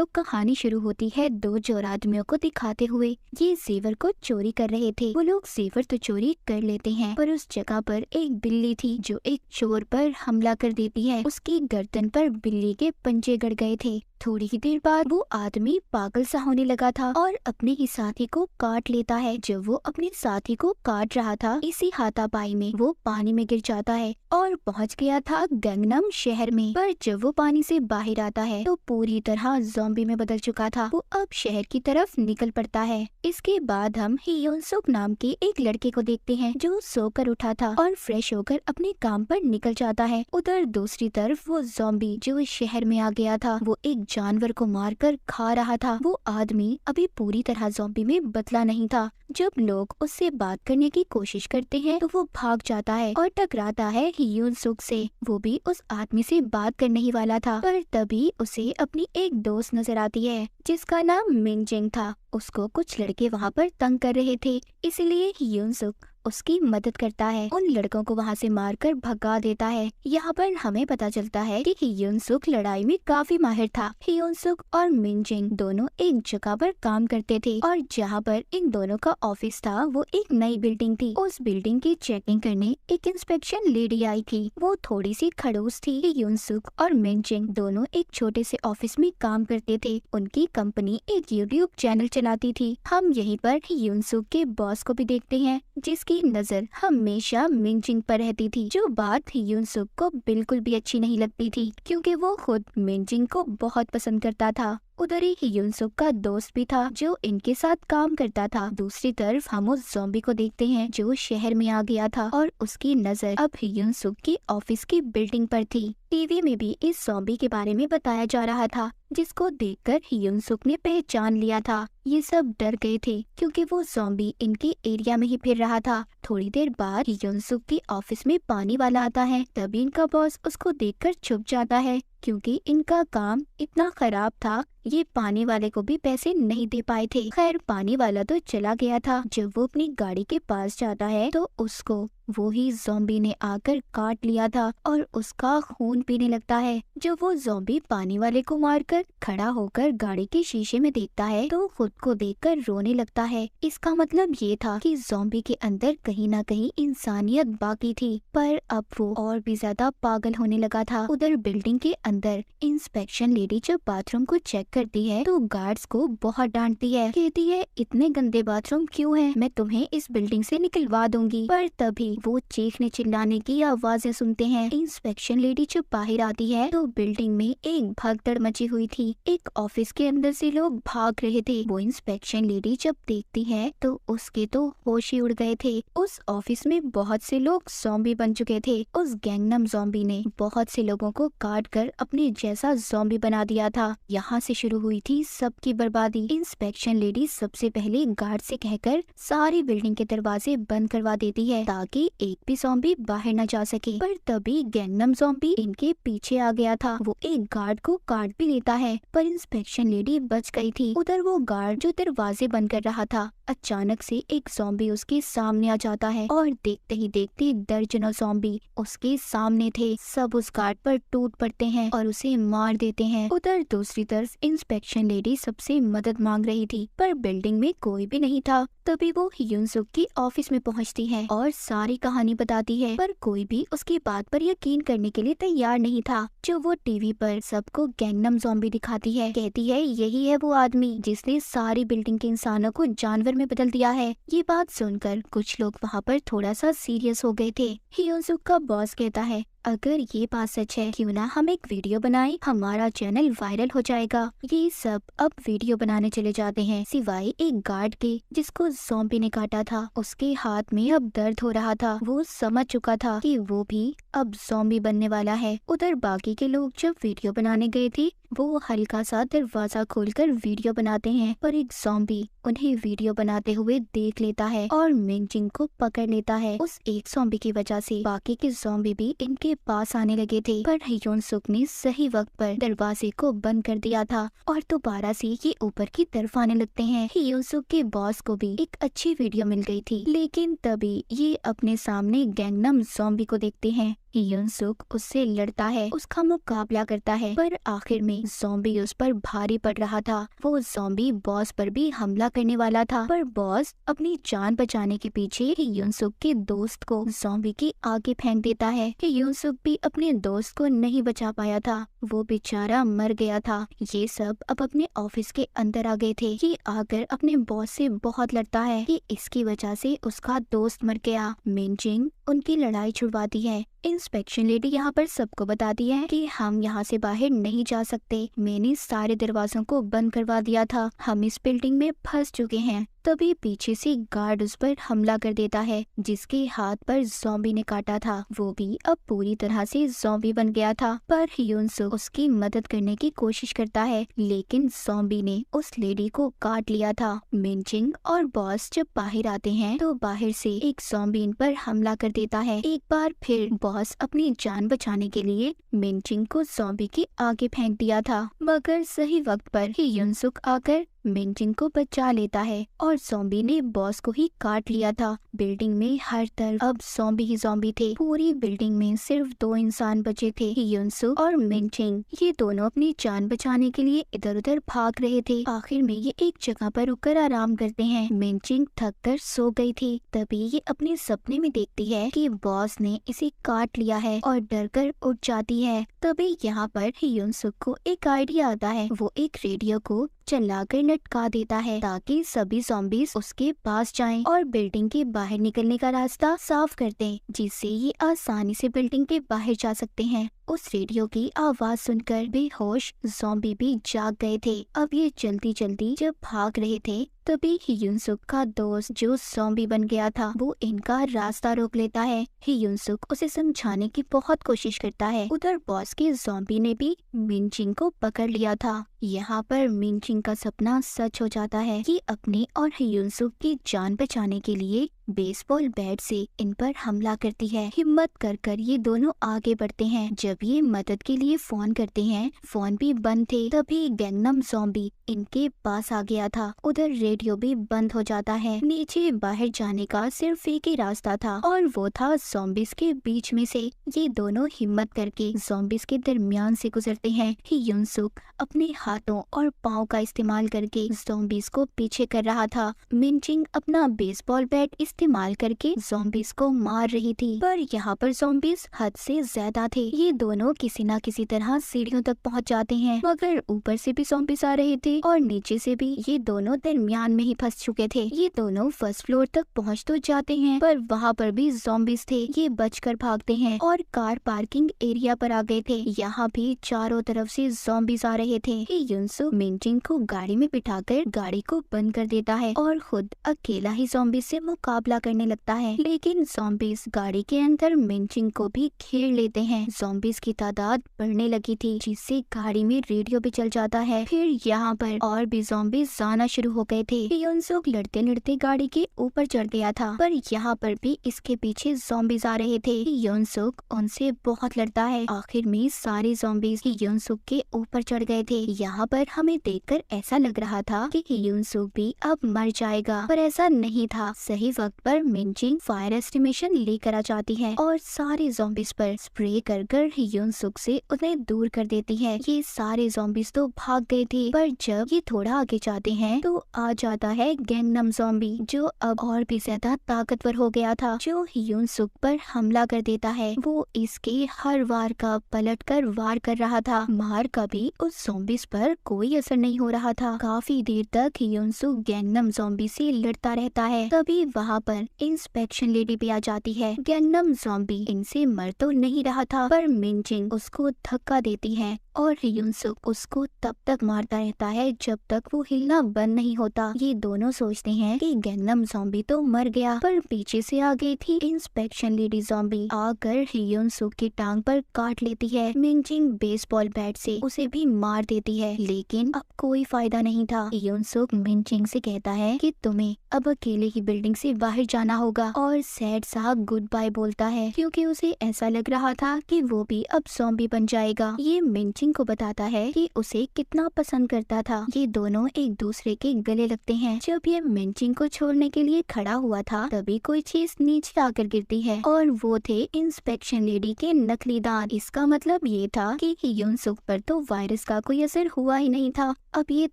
तो कहानी शुरू होती है दो चोर आदमियों को दिखाते हुए। ये जेवर को चोरी कर रहे थे। वो लोग जेवर तो चोरी कर लेते हैं, पर उस जगह पर एक बिल्ली थी जो एक चोर पर हमला कर देती है। उसकी गर्दन पर बिल्ली के पंजे गड़ गए थे। थोड़ी ही देर बाद वो आदमी पागल सा होने लगा था और अपने ही साथी को काट लेता है। जब वो अपने साथी को काट रहा था, इसी हाथापाई में वो पानी में गिर जाता है और पहुंच गया था गंगनम शहर में। पर जब वो पानी से बाहर आता है तो पूरी तरह ज़ॉम्बी में बदल चुका था। वो अब शहर की तरफ निकल पड़ता है। इसके बाद हम हियोन सुक नाम के एक लड़के को देखते हैं जो सोकर उठा था और फ्रेश होकर अपने काम पर निकल जाता है। उधर दूसरी तरफ वो ज़ॉम्बी जो इस शहर में आ गया था, वो एक जानवर को मारकर खा रहा था। वो आदमी अभी पूरी तरह ज़ॉम्बी में बदला नहीं था। जब लोग उससे बात करने की कोशिश करते हैं तो वो भाग जाता है और टकराता है हियोन सुक से। वो भी उस आदमी से बात करने ही वाला था, पर तभी उसे अपनी एक दोस्त नजर आती है जिसका नाम मिनजिंग था। उसको कुछ लड़के वहाँ पर तंग कर रहे थे, इसलिए हियोन सुक उसकी मदद करता है। उन लड़कों को वहाँ से मारकर भगा देता है। यहाँ पर हमें पता चलता है कि हियोन सुक लड़ाई में काफी माहिर था। हियोन सुक और मिनजिंग दोनों एक जगह पर काम करते थे और जहाँ पर इन दोनों का ऑफिस था वो एक नई बिल्डिंग थी। उस बिल्डिंग की चेकिंग करने एक इंस्पेक्शन लेडी आई थी। वो थोड़ी सी खड़ूस थी। हियोन सुक और मिनजिंग दोनों एक छोटे से ऑफिस में काम करते थे। उनकी कंपनी एक यूट्यूब चैनल चलाती थी। हम यहीं पर हियोन सुक के बॉस को भी देखते हैं जिसकी नजर हमेशा मिनजिंग पर रहती थी, जो बात हियोन सुक को बिल्कुल भी अच्छी नहीं लगती थी क्योंकि वो खुद मिनजिंग को बहुत पसंद करता था। उधर ही हियोन सुक का दोस्त भी था जो इनके साथ काम करता था। दूसरी तरफ हम उस ज़ॉम्बी को देखते हैं जो शहर में आ गया था और उसकी नजर अब हियोन सुक की ऑफिस की बिल्डिंग पर थी। टीवी में भी इस ज़ॉम्बी के बारे में बताया जा रहा था, जिसको देखकर हियोन सुक ने पहचान लिया था। ये सब डर गए थे क्योंकि वो ज़ॉम्बी इनके एरिया में ही फिर रहा था। थोड़ी देर बाद हियोन सुक की ऑफिस में पानी वाला आता है। तभी इनका बॉस उसको देखकर छुप जाता है क्योंकि इनका काम इतना खराब था, ये पानी वाले को भी पैसे नहीं दे पाए थे। खैर पानी वाला तो चला गया था। जब वो अपनी गाड़ी के पास जाता है तो उसको वो ही ज़ॉम्बी ने आकर काट लिया था और उसका खून पीने लगता है। जब वो ज़ॉम्बी पानी वाले को मारकर खड़ा होकर गाड़ी के शीशे में देखता है तो खुद को देखकर रोने लगता है। इसका मतलब ये था कि ज़ॉम्बी के अंदर कहीं ना कहीं इंसानियत बाकी थी, पर अब वो और भी ज्यादा पागल होने लगा था। उधर बिल्डिंग के अंदर इंस्पेक्शन लेडी जब बाथरूम को चेक करती है तो गार्ड्स को बहुत डांटती है। कहती है इतने गंदे बाथरूम क्यों हैं? मैं तुम्हें इस बिल्डिंग से निकलवा दूंगी। पर तभी वो चीखने चिल्लाने की आवाजें सुनते हैं। इंस्पेक्शन लेडी जब बाहर आती है तो बिल्डिंग में एक भगदड़ मची हुई थी। एक ऑफिस के अंदर से लोग भाग रहे थे। वो इंस्पेक्शन लेडी जब देखती है तो उसके तो होश ही उड़ गए थे। उस ऑफिस में बहुत से लोग ज़ॉम्बी बन चुके थे। उस गैंगनम ज़ॉम्बी ने बहुत से लोगों को काट कर अपने जैसा ज़ॉम्बी बना दिया था। यहाँ से शुरू हुई थी सबकी बर्बादी। इंस्पेक्शन लेडी सबसे पहले गार्ड से कहकर सारी बिल्डिंग के दरवाजे बंद करवा देती है ताकि एक भी ज़ॉम्बी बाहर न जा सके। पर तभी गैंगनम ज़ॉम्बी इनके पीछे आ गया था। वो एक गार्ड को काट भी लेता है, पर इंस्पेक्शन लेडी बच गई थी। उधर वो गार्ड जो दरवाजे बंद कर रहा था, अचानक से एक ज़ॉम्बी उसके सामने आ जाता है और देखते ही देखते दर्जनों ज़ॉम्बी उसके सामने थे। सब उस गार्ड पर टूट पड़ते हैं और उसे मार देते हैं। उधर दूसरी तरफ इंस्पेक्शन लेडी सबसे मदद मांग रही थी, पर बिल्डिंग में कोई भी नहीं था। तभी वो हियोन सुक की ऑफिस में पहुंचती है और सारी कहानी बताती है, पर कोई भी उसकी बात पर यकीन करने के लिए तैयार नहीं था। जो वो टीवी पर सबको गैंगनम ज़ॉम्बी दिखाती है। कहती है यही है वो आदमी जिसने सारी बिल्डिंग के इंसानों को जानवर में बदल दिया है। ये बात सुनकर कुछ लोग वहाँ पर थोड़ा सा सीरियस हो गए थे। हियोन सुक का बॉस कहता है अगर ये बात सच है क्यों ना हम एक वीडियो बनाएं, हमारा चैनल वायरल हो जाएगा। ये सब अब वीडियो बनाने चले जाते हैं, सिवाय एक गार्ड के जिसको ज़ॉम्बी ने काटा था। उसके हाथ में अब दर्द हो रहा था। वो समझ चुका था कि वो भी अब ज़ॉम्बी बनने वाला है। उधर बाकी के लोग जब वीडियो बनाने गए थे वो हल्का सा दरवाजा खोलकर वीडियो बनाते हैं, पर एक ज़ॉम्बी उन्हें वीडियो बनाते हुए देख लेता है और मिनजिंग को पकड़ लेता है। उस एक ज़ॉम्बी की वजह से बाकी के ज़ॉम्बी भी इनके पास आने लगे थे, पर हियोन सुक ने सही वक्त पर दरवाजे को बंद कर दिया था और दोबारा से ये ऊपर की तरफ आने लगते हैं। हियोन सुक के बॉस को भी एक अच्छी वीडियो मिल गई थी, लेकिन तभी ये अपने सामने गैंगनम ज़ॉम्बी को देखते हैं। युनसुक उससे लड़ता है, उसका मुकाबला करता है, पर आखिर में ज़ॉम्बी उस पर भारी पड़ रहा था। वो ज़ॉम्बी बॉस पर भी हमला करने वाला था, पर बॉस अपनी जान बचाने के पीछे युनसुक के दोस्त को ज़ॉम्बी के आगे फेंक देता है। कि युनसुक भी अपने दोस्त को नहीं बचा पाया था, वो बेचारा मर गया था। ये सब अब अपने ऑफिस के अंदर आ गए थे। ये आकर अपने बॉस से बहुत लड़ता है कि इसकी वजह से उसका दोस्त मर गया। मिनजिंग उनकी लड़ाई छुड़वाती है। इंस्पेक्शन लेडी यहाँ पर सबको बताती है कि हम यहाँ से बाहर नहीं जा सकते, मैंने सारे दरवाजों को बंद करवा दिया था, हम इस बिल्डिंग में फंस चुके हैं। तभी पीछे से गार्ड उस पर हमला कर देता है, जिसके हाथ पर ज़ॉम्बी ने काटा था। वो भी अब पूरी तरह से ज़ॉम्बी बन गया था, पर युनसुक उसकी मदद करने की कोशिश करता है, लेकिन ज़ॉम्बी ने उस लेडी को काट लिया था। मिनजिंग और बॉस जब बाहर आते हैं तो बाहर से एक ज़ॉम्बी इन पर हमला कर देता है। एक बार फिर बॉस अपनी जान बचाने के लिए मिनजिंग को ज़ॉम्बी के आगे फेंक दिया था, मगर सही वक्त पर ही युनसुक आकर मिनजिंग को बचा लेता है और ज़ॉम्बी ने बॉस को ही काट लिया था। बिल्डिंग में हर तरफ अब ज़ॉम्बी ही ज़ॉम्बी थे। पूरी बिल्डिंग में सिर्फ 2 इंसान बचे थे, युनसुक और मिनजिंग। ये दोनों अपनी जान बचाने के लिए इधर उधर भाग रहे थे। आखिर में ये एक जगह पर रुककर आराम करते हैं। मिनजिंग थक कर सो गई थी। तभी ये अपने सपने में देखती है कि बॉस ने इसे काट लिया है और डर कर उठ जाती है। तभी यहाँ पर युनसुक को एक आइडिया आता है। वो एक रेडियो को चलाकर लटका देता है ताकि सभी ज़ॉम्बीज़ उसके पास जाएं और बिल्डिंग के बाहर निकलने का रास्ता साफ कर दें, जिससे ये आसानी से बिल्डिंग के बाहर जा सकते हैं। उस रेडियो की आवाज सुनकर बेहोश ज़ॉम्बी भी जाग गए थे। अब ये जल्दी जल्दी जब भाग रहे थे तभी युनसुक का दोस्त जो ज़ॉम्बी बन गया था वो इनका रास्ता रोक लेता है। युनसुक उसे समझाने की बहुत कोशिश करता है। उधर बॉस के ज़ॉम्बी ने भी मिनजिंग को पकड़ लिया था। यहाँ पर मिनजिंग का सपना सच हो जाता है कि अपने और युनसुक की जान बचाने के लिए बेसबॉल बैट से इन पर हमला करती है। हिम्मत कर ये दोनों आगे बढ़ते हैं। जब ये मदद के लिए फोन करते हैं, फोन भी बंद थे। तभी गैंगनम ज़ॉम्बी इनके पास आ गया था। उधर रेडियो भी बंद हो जाता है। नीचे बाहर जाने का सिर्फ एक ही रास्ता था और वो था ज़ॉम्बीज़ के बीच में से। ये दोनों हिम्मत करके ज़ॉम्बीज़ के दरमियान से गुजरते हैं। युनसुक अपने हाथों और पाँव का इस्तेमाल करके ज़ॉम्बीज़ को पीछे कर रहा था। मिनजिंग अपना बेसबॉल बैट इस्तेमाल करके ज़ॉम्बीज़ को मार रही थी, पर यहाँ पर ज़ॉम्बीज़ हद से ज्यादा थे। ये दोनों किसी न किसी तरह सीढ़ियों तक पहुँच जाते हैं, मगर ऊपर से भी ज़ॉम्बीज़ आ रहे थे और नीचे से भी। ये दोनों दरमियान में ही फंस चुके थे। ये दोनों फर्स्ट फ्लोर तक पहुँच तो जाते हैं, पर वहाँ पर भी ज़ॉम्बीज़ थे। ये बचकर भागते हैं और कार पार्किंग एरिया पर आ गए थे। यहाँ भी चारों तरफ से ज़ॉम्बीज़ आ रहे थे। युनसुक मिनजिंग को गाड़ी में बिठाकर गाड़ी को बंद कर देता है और खुद अकेला ही ज़ॉम्बीज़ से मुकाबला करने लगता है, लेकिन ज़ॉम्बीज़ गाड़ी के अंदर मिनजिंग को भी घेर लेते हैं। ज़ॉम्बीज़ की तादाद बढ़ने लगी थी, जिससे गाड़ी में रेडियो भी चल जाता है। फिर यहाँ पर और भी ज़ॉम्बीज़ आना शुरू हो गए थे। युनसुक लड़ते लड़ते गाड़ी के ऊपर चढ़ गया था, पर यहाँ पर भी इसके पीछे ज़ॉम्बीज़ आ रहे थे। युनसुक उनसे बहुत लड़ता है। आखिर में सारे ज़ॉम्बीज़ युनसुक के ऊपर चढ़ गए थे। यहाँ पर हमें देखकर ऐसा लग रहा था कि युनसुक भी अब मर जाएगा, पर ऐसा नहीं था। सही वक्त पर मिनजिंग फायर एस्टिमेशन लेकर आ जाती है और सारे ज़ॉम्बीज़ पर स्प्रे कर कर युनसुक से उन्हें दूर कर देती है। ये सारे ज़ॉम्बीज़ तो भाग गए थे, पर जब ये थोड़ा आगे जाते हैं तो आ जाता है गैंगनम ज़ॉम्बी, जो अब और भी ज्यादा ताकतवर हो गया था, जो युनसुक पर हमला कर देता है। वो इसके हर वार का पलट कर वार कर रहा था। मार का भी उस ज़ॉम्बीज़ पर कोई असर नहीं हो रहा था। काफी देर तक युनसुक गैंगनम ज़ॉम्बी से लड़ता रहता है। तभी वहाँ पर इंस्पेक्शन लेडी भी आ जाती है। गैंगनम ज़ॉम्बी इनसे मर तो नहीं रहा था, पर मिनजिंग उसको धक्का देती है और युनसुक उसको तब तक मारता रहता है जब तक वो हिलना बंद नहीं होता। ये दोनों सोचते हैं कि गैंगनम ज़ॉम्बी तो मर गया, पर पीछे से आ गई थी इंस्पेक्शन लेडी ज़ॉम्बी। आकर युनसुक की टांग पर काट लेती है। मिनजिंग बेसबॉल बैट से उसे भी मार देती है, लेकिन अब कोई फायदा नहीं था। युनसुक मिनजिंग से कहता है कि तुम्हें अब अकेले ही बिल्डिंग से बाहर जाना होगा और सैड सा गुड बाय बोलता है, क्योंकि उसे ऐसा लग रहा था कि वो भी अब ज़ॉम्बी बन जाएगा। ये मिनजिंग मेंचिंग को बताता है कि उसे कितना पसंद करता था। ये दोनों एक दूसरे के गले लगते हैं। जब ये मेंचिंग को छोड़ने के लिए खड़ा हुआ था तभी कोई चीज नीचे आकर गिरती है और वो थे इंस्पेक्शन लेडी के नकली दांत। इसका मतलब ये था कि युनसुक पर तो वायरस का कोई असर हुआ ही नहीं था। अब ये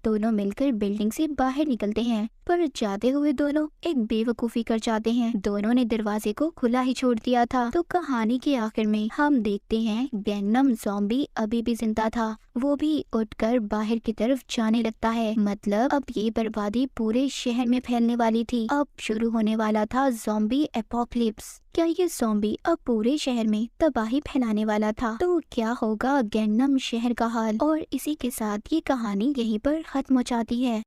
दोनों मिलकर बिल्डिंग से बाहर निकलते हैं, पर जाते हुए दोनों एक बेवकूफी कर जाते हैं। दोनों ने दरवाजे को खुला ही छोड़ दिया था। तो कहानी के आखिर में हम देखते हैं गैंगनम ज़ॉम्बी अभी भी जिंदा था। वो भी उठकर बाहर की तरफ जाने लगता है। मतलब अब ये बर्बादी पूरे शहर में फैलने वाली थी। अब शुरू होने वाला था ज़ॉम्बी एपोकलिप्स। क्या ये ज़ॉम्बी अब पूरे शहर में तबाही फैलाने वाला था? तो क्या होगा गैंगनम शहर का हाल? और इसी के साथ ये कहानी यहीं पर खत्म हो जाती है।